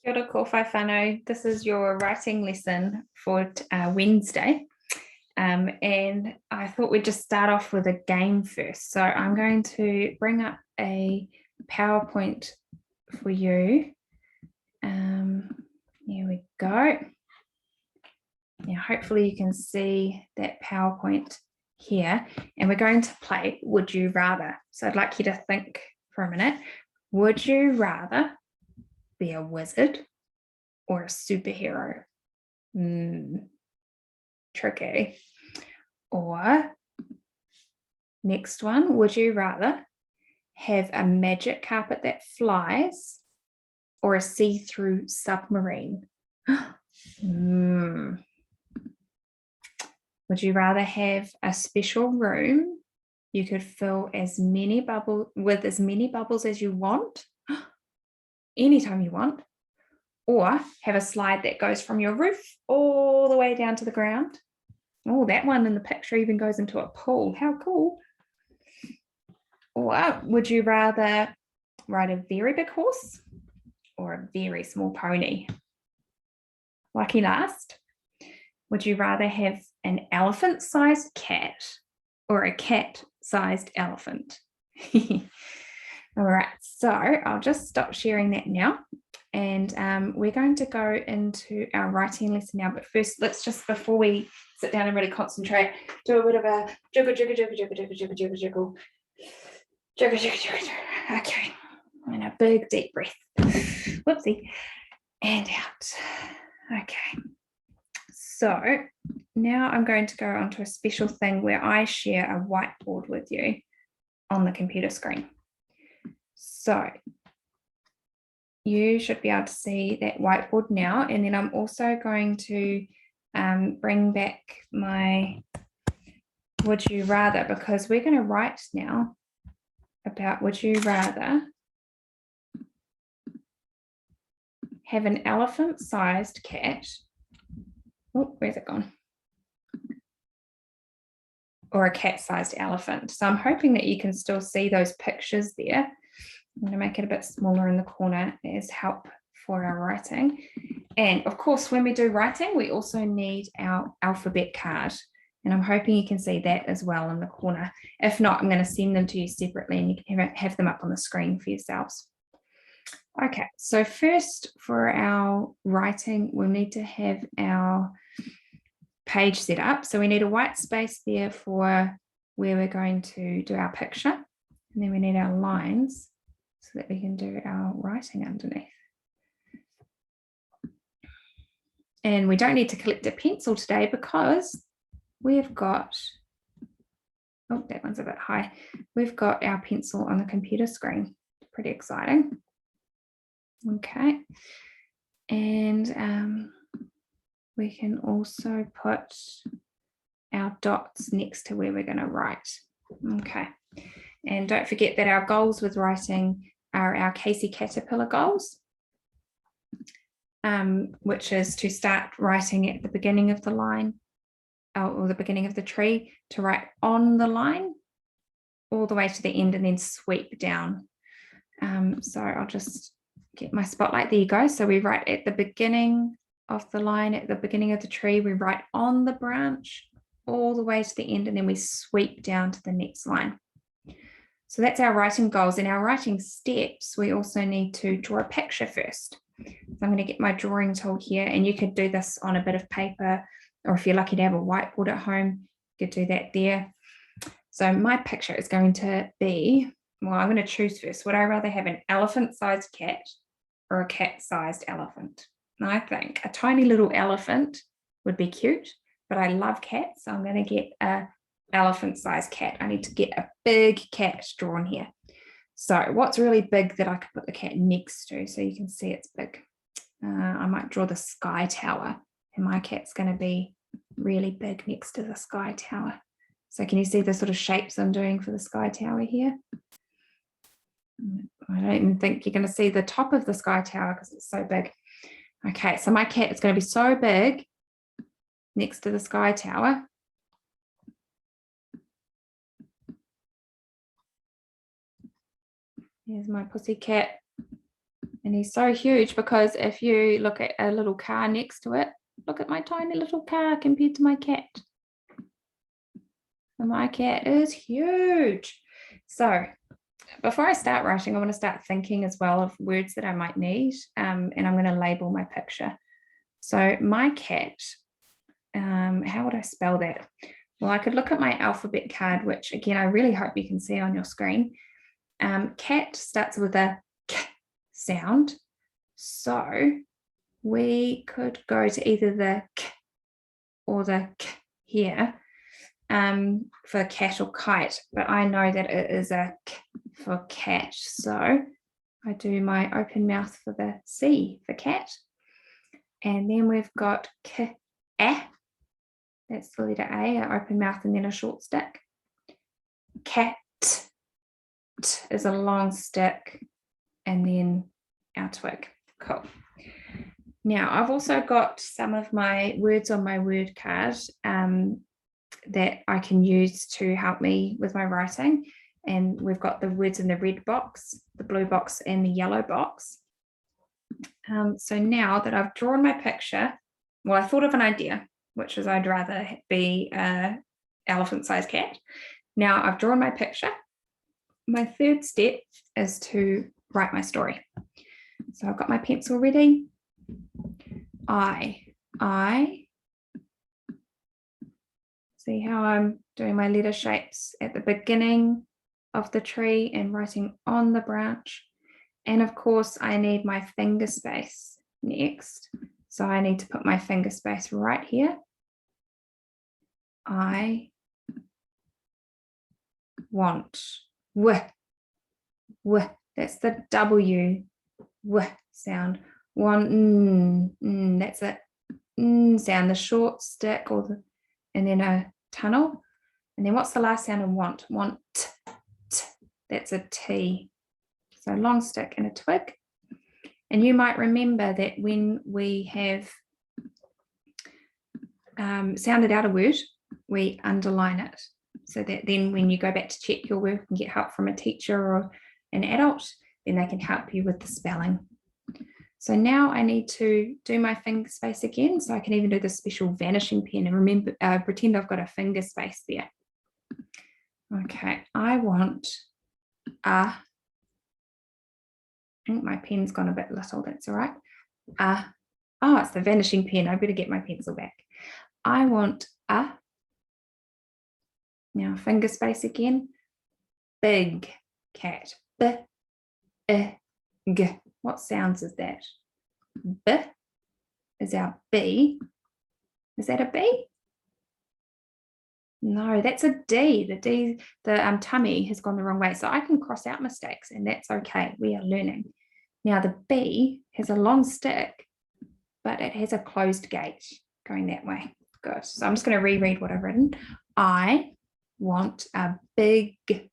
Kia ora kouwhai whānau. This is your writing lesson for Wednesday. And I thought we'd just start off with a game first. So I'm going to bring up a PowerPoint for you. Here we go. Now, hopefully you can see that PowerPoint here. And we're going to play Would You Rather. So I'd like you to think for a minute. Would you rather be a wizard or a superhero? Tricky. Or next one, would you rather have a magic carpet that flies or a see-through submarine? Would you rather have a special room you could fill as many bubbles as you want, anytime you want, or have a slide that goes from your roof all the way down to the ground? Oh, that one in the picture even goes into a pool. How cool. Or would you rather ride a very big horse or a very small pony? Lucky last. Would you rather have an elephant-sized cat or a cat-sized elephant? All right, so I'll just stop sharing that now. And we're going to go into our writing lesson now. But first, let's just, before we sit down and really concentrate, do a bit of a jiggle, jiggle, jiggle, jiggle, jiggle, jiggle, jiggle, jiggle. Jiggle, jiggle, jiggle, jiggle. Okay. And a big deep breath. Whoopsie. And out. Okay. So now I'm going to go on to a special thing where I share a whiteboard with you on the computer screen. So you should be able to see that whiteboard now. And then I'm also going to bring back my would you rather, because we're going to write now about would you rather have an elephant-sized cat. Oh, where's it gone? Or a cat-sized elephant. So I'm hoping that you can still see those pictures there. I'm going to make it a bit smaller in the corner as help for our writing. And of course, when we do writing, we also need our alphabet card. And I'm hoping you can see that as well in the corner. If not, I'm going to send them to you separately and you can have them up on the screen for yourselves. Okay, so first for our writing, we'll need to have our page set up. So we need a white space there for where we're going to do our picture. And then we need our lines so that we can do our writing underneath. And we don't need to collect a pencil today because we've got, oh, that one's a bit high. We've got our pencil on the computer screen. Pretty exciting. Okay. And we can also put our dots next to where we're going to write. Okay. And don't forget that our goals with writing are our Casey Caterpillar goals, which is to start writing at the beginning of the line or the beginning of the tree, to write on the line all the way to the end and then sweep down. So I'll just get my spotlight. There you go. So we write at the beginning of the line, at the beginning of the tree, we write on the branch all the way to the end, and then we sweep down to the next line. So that's our writing goals. In our writing steps, we also need to draw a picture first. So I'm going to get my drawing tool here, and you could do this on a bit of paper, or if you're lucky to have a whiteboard at home, you could do that there. So my picture is going to be, well, I'm going to choose first. Would I rather have an elephant-sized cat or a cat-sized elephant? And I think a tiny little elephant would be cute, but I love cats, so I'm going to get a elephant-sized cat. I need to get a big cat drawn here. So what's really big that I could put the cat next to so you can see it's big? I might draw the sky tower, and my cat's going to be really big next to the sky tower. So can you see the sort of shapes I'm doing for the sky tower here? I don't even think you're going to see the top of the sky tower because it's so big. Okay, so my cat is going to be so big next to the sky tower. Here's my pussy cat. And he's so huge because if you look at a little car next to it, look at my tiny little car compared to my cat. And my cat is huge. So before I start writing, I want to start thinking as well of words that I might need, and I'm going to label my picture. So my cat, how would I spell that? Well, I could look at my alphabet card, which again, I really hope you can see on your screen. Cat starts with a k sound. So we could go to either the k or the k here for cat or kite, but I know that it is a k for cat. So I do my open mouth for the C for cat. And then we've got k, a. That's the letter A, an open mouth and then a short stick. Cat, t is a long stick, and then our twig. Cool. Now, I've also got some of my words on my word card that I can use to help me with my writing. And we've got the words in the red box, the blue box, and the yellow box. So now that I've drawn my picture, well, I thought of an idea, which is I'd rather be an elephant-sized cat. Now I've drawn my picture. My third step is to write my story. So I've got my pencil ready. I see how I'm doing my letter shapes at the beginning of the tree and writing on the branch. And of course, I need my finger space next. So I need to put my finger space right here. I want, that's the W, sound. One, that's a sound, the short stick or the, and then a tunnel. And then what's the last sound of want? Want, that's a T. So long stick and a twig. And you might remember that when we have sounded out a word, we underline it, so that then when you go back to check your work and get help from a teacher or an adult, then they can help you with the spelling. So now I need to do my finger space again, so I can even do the special vanishing pen and remember, pretend I've got a finger space there. Okay, I want a, I think my pen's gone a bit little, that's all right. Oh, it's the vanishing pen, I better get my pencil back. I want a, now finger space again, big cat, b, g. What sounds is that? B is our B. Is that a B? No, that's a D. The D, the tummy has gone the wrong way. So I can cross out mistakes and that's okay. We are learning. Now the B has a long stick, but it has a closed gate going that way. Good. So I'm just going to reread what I've written. I want a big G,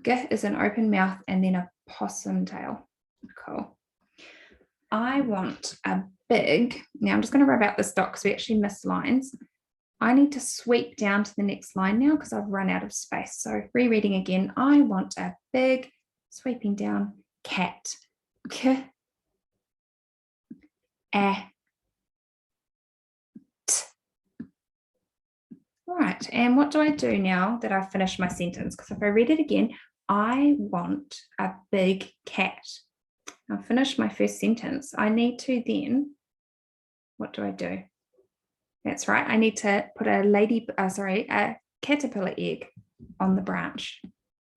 G is an open mouth and then a possum tail. Cool. I want a big, now I'm just going to rub out this dot because we actually missed lines. I need to sweep down to the next line now because I've run out of space. So rereading again, I want a big, sweeping down, cat. K, a, t. Right, and what do I do now that I've finished my sentence? Because if I read it again, I want a big cat. I've finished my first sentence. I need to then, what do I do? That's right, I need to put a caterpillar egg on the branch.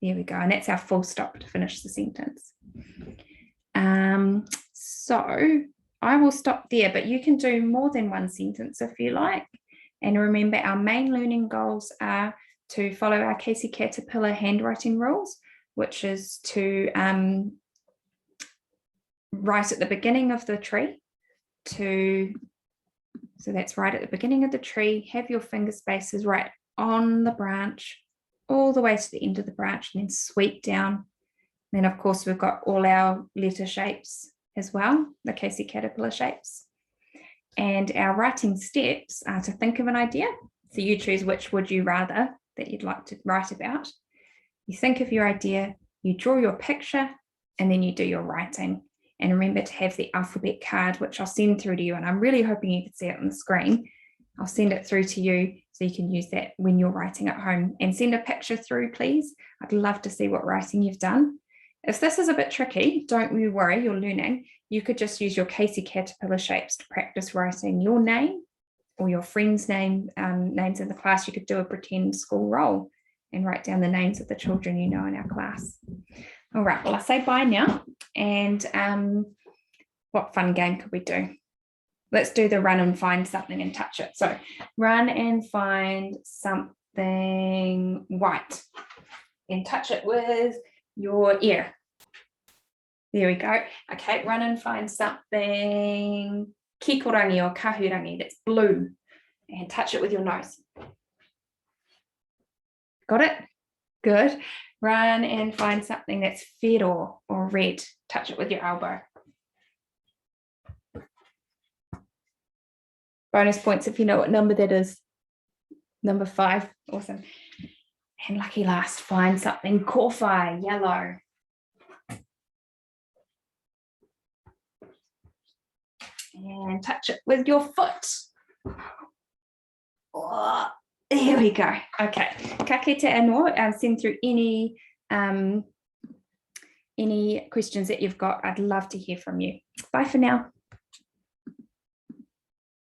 There we go, and that's our full stop to finish the sentence. So I will stop there, but you can do more than one sentence if you like. And remember, our main learning goals are to follow our Casey Caterpillar handwriting rules, which is to write at the beginning of the tree, so that's right at the beginning of the tree, have your finger spaces right on the branch, all the way to the end of the branch, and then sweep down. And then of course we've got all our letter shapes as well, the Casey Caterpillar shapes. And our writing steps are to think of an idea. So you choose which would you rather that you'd like to write about. You think of your idea, you draw your picture, and then you do your writing. And remember to have the alphabet card, which I'll send through to you. And I'm really hoping you can see it on the screen. I'll send it through to you so you can use that when you're writing at home. And send a picture through, please. I'd love to see what writing you've done. If this is a bit tricky, don't you worry, you're learning. You could just use your Casey Caterpillar shapes to practice writing your name or your friend's name, names in the class. You could do a pretend school roll and write down the names of the children you know in our class. All right, well, I'll say bye now. And what fun game could we do? Let's do the run and find something and touch it. So run and find something white and touch it with your ear. There we go. Okay, run and find something kikorangi or kahurangi that's blue and touch it with your nose. Got it? Good. Run and find something that's whero or red. Touch it with your elbow. Bonus points if you know what number that is. Number 5. Awesome. And lucky last, find something kōwhai, yellow. And touch it with your foot. Oh, there we go. Okay. Ka kite anō, send through any questions that you've got. I'd love to hear from you. Bye for now.